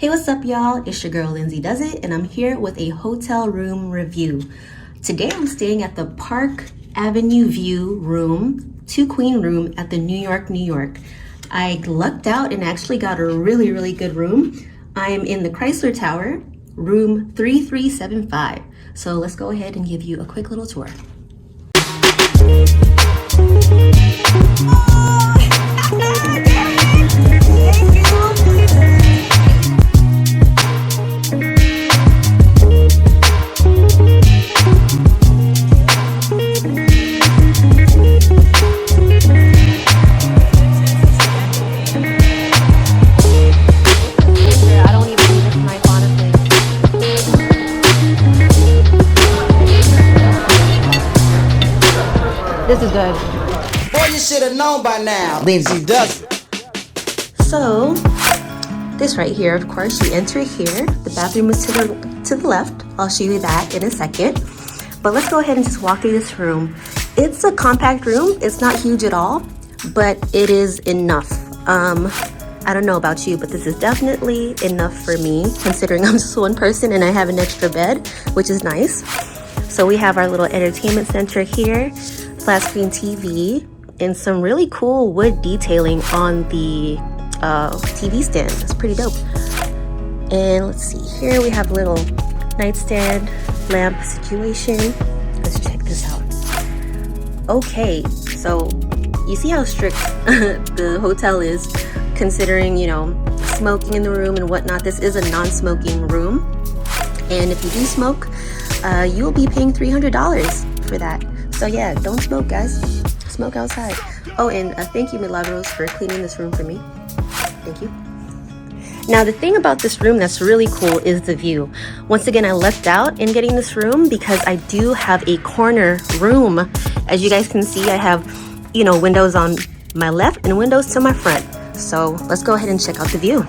Hey, what's up, y'all? It's your girl Lindsey Duz It, and I'm here with a hotel room review. Today I'm staying at the Park Avenue View room, 2-queen room at the New York. I lucked out and actually got a really good room. I am in the CHRYSLER Tower, room 3375. So let's go ahead and give you a quick little tour. This is good. Boy, you should have known by now. Lindsey Duz It. So, this right here, of course, you enter here. The bathroom is to the left. I'll show you that in a second. But let's go ahead and just walk through this room. It's a compact room. It's not huge at all, but it is enough. I don't know about you, but this is definitely enough for me, considering I'm just one person and I have an extra bed, which is nice. So we have our little entertainment center here. Flat screen TV and some really cool wood detailing on the TV stand. That's pretty dope. And let's see, here we have a little nightstand lamp situation. Let's check this out. Okay, so you see how strict the hotel is, considering, you know, smoking in the room and whatnot. This is a non-smoking room, and if you do smoke, you'll be paying $300 for that. So yeah, don't smoke, guys. Smoke outside. Oh, and thank you, Milagros, for cleaning this room for me. Thank you. Now, the thing about this room that's really cool is the view. Once again, I lucked out in getting this room because I do have a corner room. As you guys can see, I have, you know, windows on my left and windows to my front. So let's go ahead and check out the view.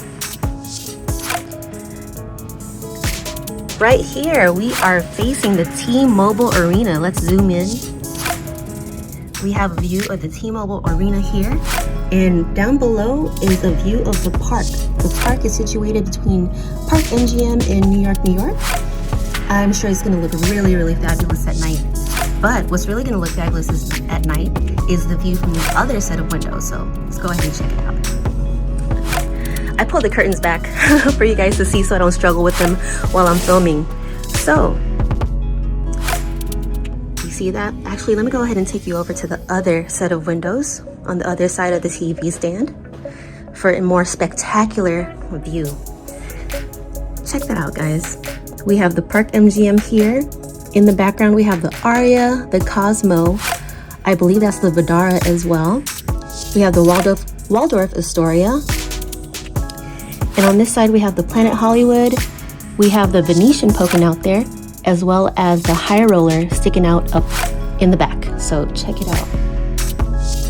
Right here, we are facing the T-Mobile Arena. Let's zoom in. We have a view of the T-Mobile Arena here, and down below is a view of the park. The park is situated between Park MGM and New York. I'm sure it's gonna look really fabulous at night, but what's really gonna look fabulous at night is the view from the other set of windows. So let's go ahead and check it out. I pulled the curtains back for you guys to see so I don't struggle with them while I'm filming. So, see that? Actually, let me go ahead and take you over to the other set of windows on the other side of the TV stand for a more spectacular view. Check that out, guys. We have the Park MGM here. In the background, we have the Aria, the Cosmo. I believe that's the Vdara as well. We have the Waldorf Astoria. And on this side, we have the Planet Hollywood. We have the Venetian poking out there, as well as the High Roller sticking out up in the back. So check it out.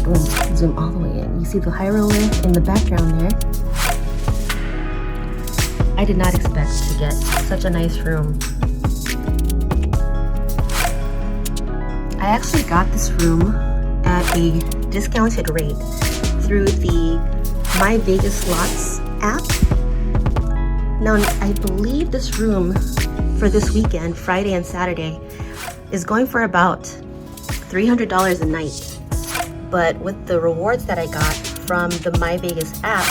Boom, zoom all the way in. You see the High Roller in the background there. I did not expect to get such a nice room. I actually got this room at a discounted rate through the My Vegas Slots app. Now, I believe this room for this weekend, Friday and Saturday, is going for about $300 a night. But with the rewards that I got from the My Vegas app,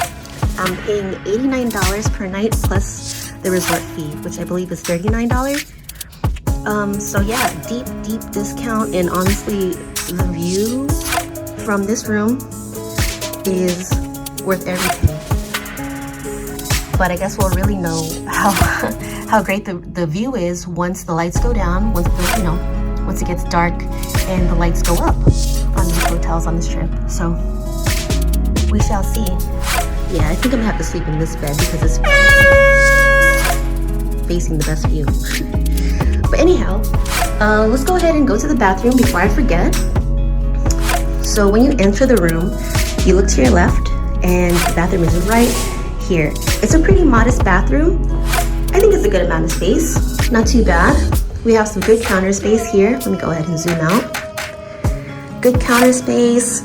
I'm paying $89 per night plus the resort fee, which I believe is $39. So yeah, deep discount, and honestly, the view from this room is worth everything. But I guess we'll really know how great the view is once the lights go down, once it gets dark and the lights go up on these hotels on this trip. So we shall see. Yeah, I think I'm gonna have to sleep in this bed because it's facing the best view. But anyhow, let's go ahead and go to the bathroom before I forget. So when you enter the room, you look to your left and the bathroom is right here. It's a pretty modest bathroom. I think it's a good amount of space, not too bad. We have some good counter space here. Let me go ahead and zoom out. Good counter space,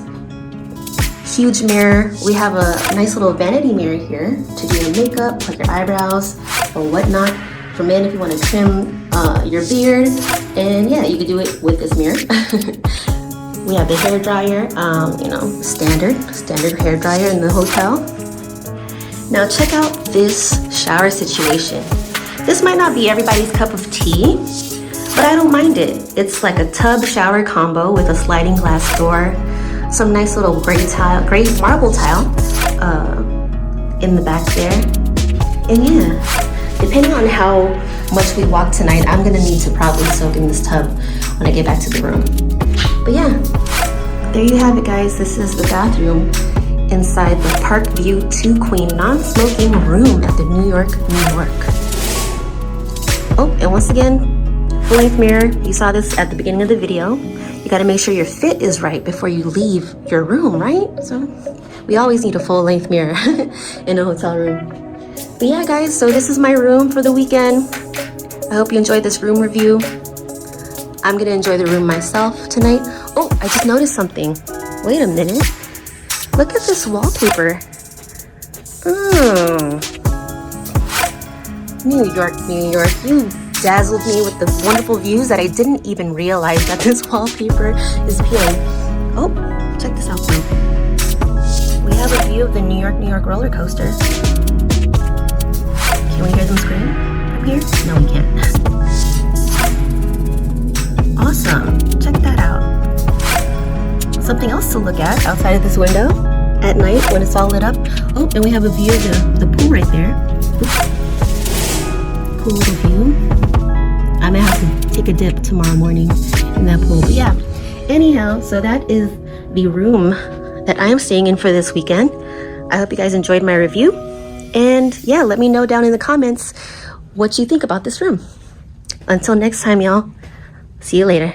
huge mirror. We have a nice little vanity mirror here to do your makeup, like your eyebrows or whatnot. For men, if you want to trim your beard, and yeah, you can do it with this mirror. We have the hair dryer, you know, standard hair dryer in the hotel. Now check out this shower situation. This might not be everybody's cup of tea, but I don't mind it. It's like a tub shower combo with a sliding glass door, some nice little gray marble tile in the back there. And yeah, depending on how much we walk tonight, I'm gonna need to probably soak in this tub when I get back to the room. But yeah, there you have it, guys. This is the bathroom inside the Park View 2 Queen non-smoking room at the New York. Oh, and once again, full-length mirror. You saw this at the beginning of the video. You gotta make sure your fit is right before you leave your room, right? So we always need a full-length mirror in a hotel room. But yeah, guys, so this is my room for the weekend. I hope you enjoyed this room review. I'm gonna enjoy the room myself tonight. Oh, I just noticed something. Wait a minute. Look at this wallpaper. Oh. New York, you dazzled me with the wonderful views that I didn't even realize that this wallpaper is peeling. Oh, check this out though. We have a view of the New York roller coaster. Can we hear them scream from here? No, we can't. Awesome, check that out. Something else to look at outside of this window at night when it's all lit up. Oh, and we have a view of the pool right there. Oops. Cool little view. I may have to take a dip tomorrow morning in that pool. But yeah, anyhow, so that is the room that I am staying in for this weekend. I hope you guys enjoyed my review. And yeah, let me know down in the comments what you think about this room. Until next time, y'all. See you later.